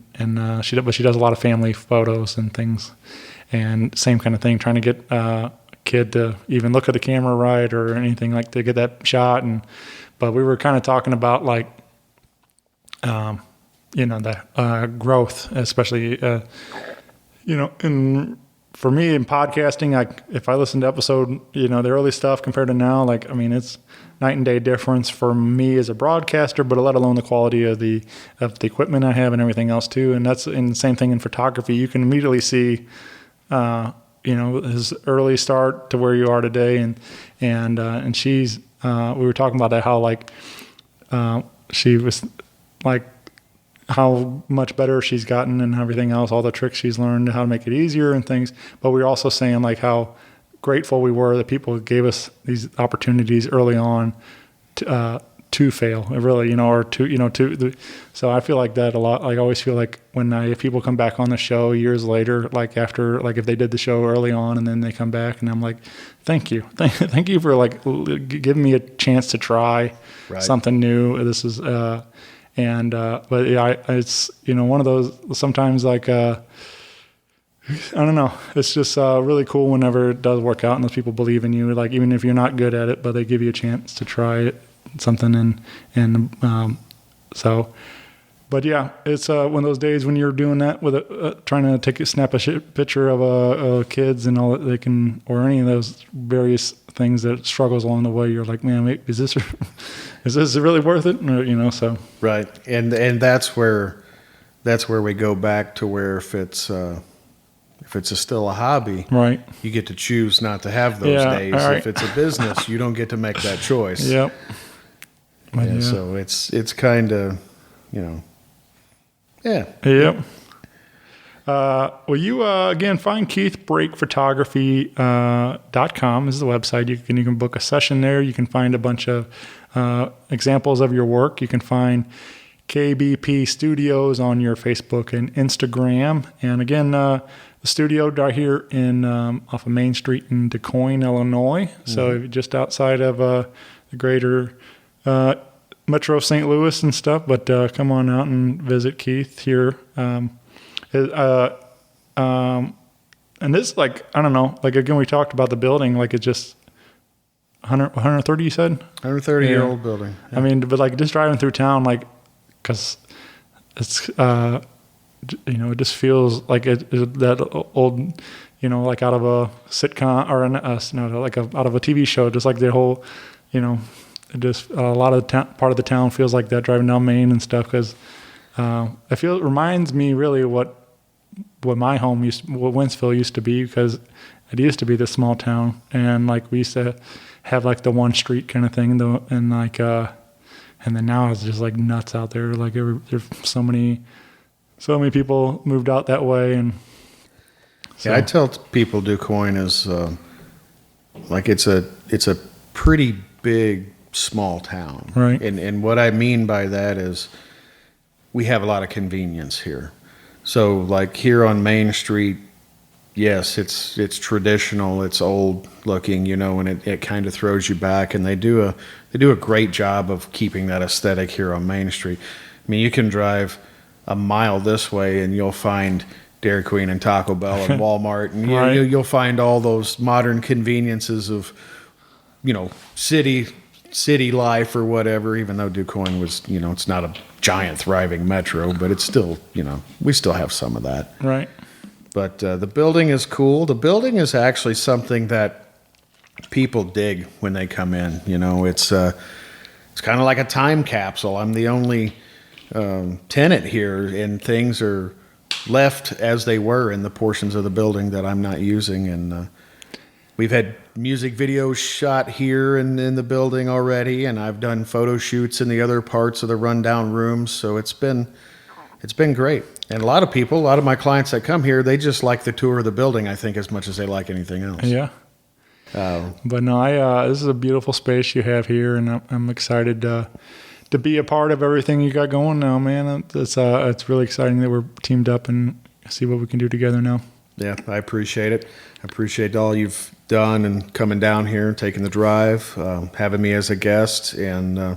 she does a lot of family photos and things, and same kind of thing, trying to get a kid to even look at the camera right or anything, like to get that shot. But we were kind of talking about like, the growth, especially, for me in podcasting, if I listen to episode, the early stuff compared to now, it's night and day difference for me as a broadcaster, but let alone the quality of the equipment I have and everything else too. And that's the same thing in photography. You can immediately see, his early start to where you are today. And she's, we were talking about that, how she was like, how much better she's gotten and everything else, all the tricks she's learned, how to make it easier and things. But we were also saying like how grateful we were that people gave us these opportunities early on to fail, really, so I feel like that a lot. Like I always feel like if people come back on the show years later, like after, like if they did the show early on and then they come back and I'm like, thank you for like giving me a chance to try something new. This is, but yeah, it's, one of those sometimes like, I don't know. It's just really cool whenever it does work out and those people believe in you, like even if you're not good at it, but they give you a chance to try something. But yeah, it's one of those days when you're doing that with trying to snap a picture of kids and all that they can, or any of those various things that struggles along the way. You're like, man, wait, is this really worth it? So. Right. And that's where we go back to where if it's still a hobby, right, you get to choose not to have those days. Right. If it's a business, you don't get to make that choice. Yep. Yeah. So it's kind of, yeah. Yep. Well, you again find KeithBrakePhotography.com is the website. You can book a session there. You can find a bunch of examples of your work. You can find KBP Studios on your Facebook and Instagram. And again, the studio right here in off of Main Street in Quoin, Illinois. So just outside of the greater Metro St. Louis and stuff. But come on out and visit Keith here. And this, like, I don't know, like again, we talked about the building, like it's just 130, you said? 130-year-old building. Yeah. I mean, but like just driving through town, like, cause it's, it just feels like that old, like out of a sitcom or out of a TV show, just like the whole, just a lot of part of the town feels like that driving down Main and stuff. Cause, it reminds me really what my home what Wentzville used to be, because it used to be this small town, and like we used to have like the one street kind of thing, though, and like and then now it's just like nuts out there. Like there's so many people moved out that way, and so. Yeah, I tell people Quoin is like it's a pretty big small town, right? And what I mean by that is we have a lot of convenience here. So like here on Main Street, yes, it's traditional, it's old looking, and it kind of throws you back, and they do a great job of keeping that aesthetic here on Main Street. I mean, you can drive a mile this way and you'll find Dairy Queen and Taco Bell and Walmart, and right. you'll find all those modern conveniences of, city life or whatever, even though Quoin was, it's not a giant thriving metro, but it's still, we still have some of that. Right. But the building is cool. The building is actually something that people dig when they come in. It's kind of like a time capsule. I'm the only tenant here, and things are left as they were in the portions of the building that I'm not using. And we've had music videos shot here in the building already, and I've done photo shoots in the other parts of the rundown rooms. So it's been great. And a lot of my clients that come here, they just like the tour of the building, I think, as much as they like anything else. Yeah. But no, this is a beautiful space you have here, and I'm excited to be a part of everything you got going now, man. It's really exciting that we're teamed up and see what we can do together now. Yeah, I appreciate it. I appreciate all you've done and coming down here and taking the drive, having me as a guest. And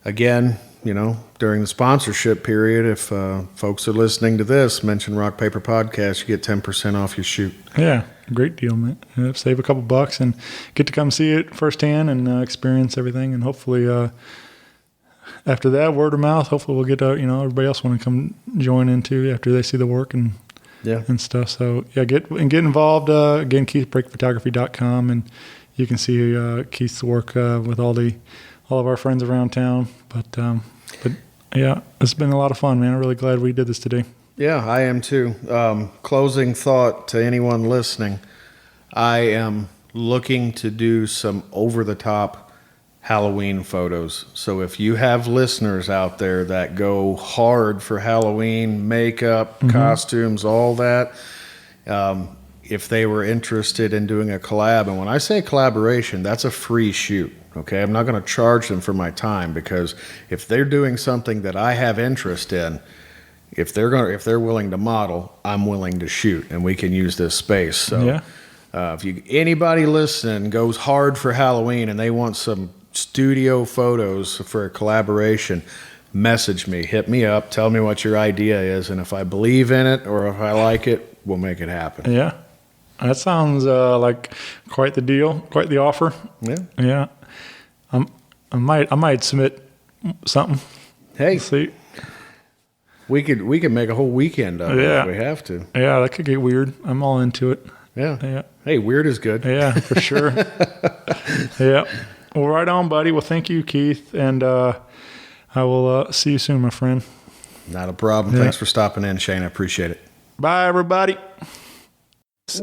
again, during the sponsorship period, if folks are listening to this, mention Rock Paper Podcast, you get 10% off your shoot. Yeah, great deal, man. Save a couple bucks and get to come see it firsthand and experience everything. And hopefully, after that, word of mouth, hopefully we'll get everybody else want to come join in too after they see the work and stuff. So yeah, get involved. Again, KeithBreakPhotography.com, and you can see Keith's work with all of our friends around town. But yeah, it's been a lot of fun, man. I'm really glad we did this today. Yeah, I am too. Closing thought to anyone listening. I am looking to do some over-the-top Halloween photos. So if you have listeners out there that go hard for Halloween, makeup, costumes, all that, if they were interested in doing a collab, and when I say collaboration, that's a free shoot. Okay, I'm not going to charge them for my time, because if they're doing something that I have interest in, if they're willing to model, I'm willing to shoot, and we can use this space. So if anybody listening goes hard for Halloween and they want some studio photos for a collaboration, message me, hit me up, tell me what your idea is, and if I believe in it or if I like it, we'll make it happen. Yeah, that sounds like quite the deal, quite the offer. Yeah. I might submit something. Hey, Let's see. We could make a whole weekend of it if we have to. Yeah, that could get weird. I'm all into it. Yeah. Hey, weird is good. Yeah, for sure. Yeah. Well, right on, buddy. Well, thank you, Keith, and I will see you soon, my friend. Not a problem. Thanks for stopping in, Shane. I appreciate it. Bye, everybody.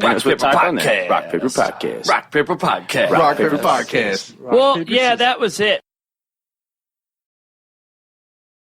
Rock Paper Podcast. Rock Paper Podcast. Rock Paper Podcast. Rock Paper Podcast. Well, yeah, that was it.